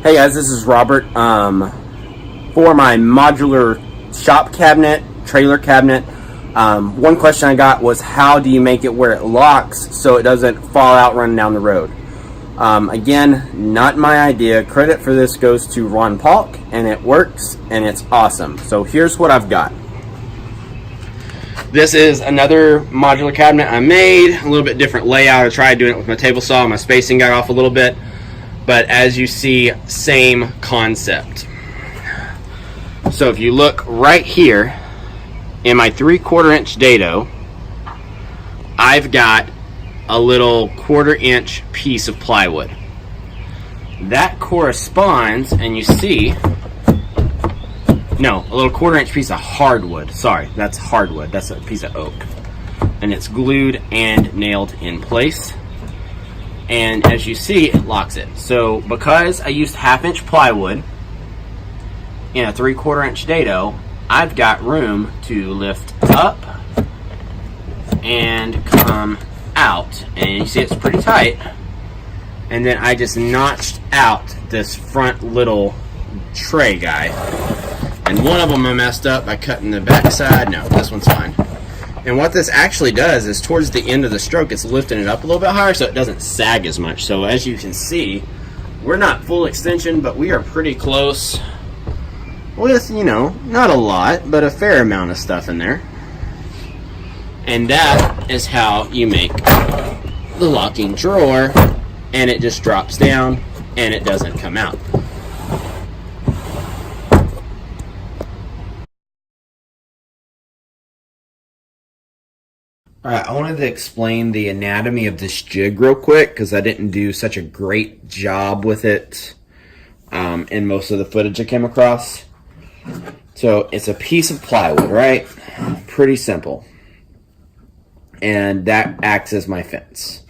Hey guys, this is Robert. For my modular shop cabinet, trailer cabinet, one question I got was how do you make it where it locks so it doesn't fall out running down the road? Again, not my idea. Credit for this goes to Ron Palk, and it works and it's awesome. So here's what I've got. This is another modular cabinet I made, a little bit different layout. I tried doing it with my table saw, my spacing got off a little bit. But as you see, same concept. So if you look right here in my 3/4 inch dado, I've got a little 1/4 inch piece of plywood. That corresponds, and you see, no, a little 1/4 inch piece of hardwood. Sorry, that's hardwood. That's a piece of oak. And it's glued and nailed in place. And as you see, it locks it. So because I used 1/2 inch plywood in a 3/4 inch dado, I've got room to lift up and come out. And you see it's pretty tight. And then I just notched out this front little tray guy. And one of them I messed up by cutting the back side. No, this one's fine. And what this actually does is towards the end of the stroke, it's lifting it up a little bit higher so it doesn't sag as much. So as you can see, we're not full extension, but we are pretty close with, you know, not a lot, but a fair amount of stuff in there. And that is how you make the locking drawer, and it just drops down and it doesn't come out. Alright, I wanted to explain the anatomy of this jig real quick because I didn't do such a great job with it in most of the footage I came across. So it's a piece of plywood, right? Pretty simple. And that acts as my fence.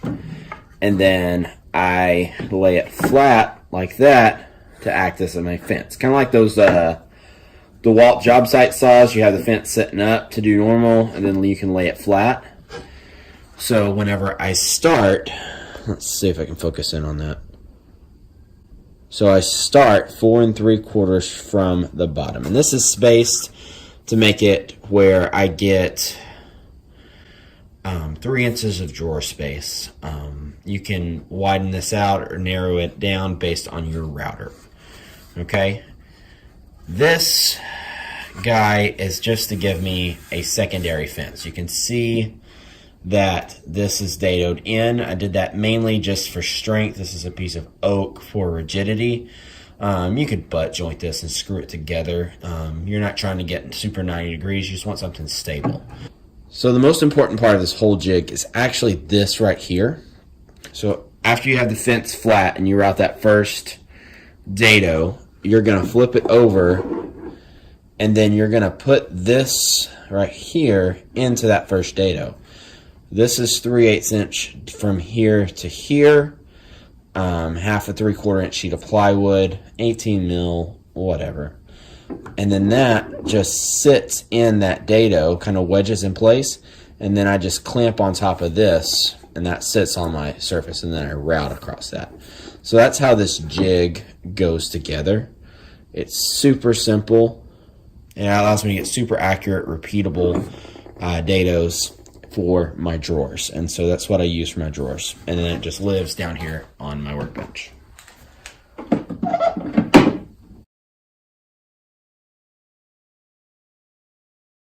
And then I lay it flat like that to act as my fence. Kind of like those DeWalt job site saws. You have the fence sitting up to do normal, and then you can lay it flat. So whenever I start, let's see if I can focus in on that. So I start 4 3/4 from the bottom. And this is spaced to make it where I get 3 inches of drawer space. You can widen this out or narrow it down based on your router. Okay? This guy is just to give me a secondary fence. You can see that this is dadoed in. I did that mainly just for strength. This is a piece of oak for rigidity. You could butt joint this and screw it together. You're not trying to get super 90 degrees. You just want something stable. So the most important part of this whole jig is actually this right here. So after you have the fence flat and you route that first dado, you're going to flip it over, and then you're going to put this right here into that first dado. This is 3/8 inch from here to here, 1/2 3/4 inch sheet of plywood, 18 mil, whatever. And then that just sits in that dado, kind of wedges in place, and then I just clamp on top of this, and that sits on my surface, and then I route across that. So that's how this jig goes together. It's super simple, and it allows me to get super accurate, repeatable dados for my drawers. And so that's what I use for my drawers. And then it just lives down here on my workbench.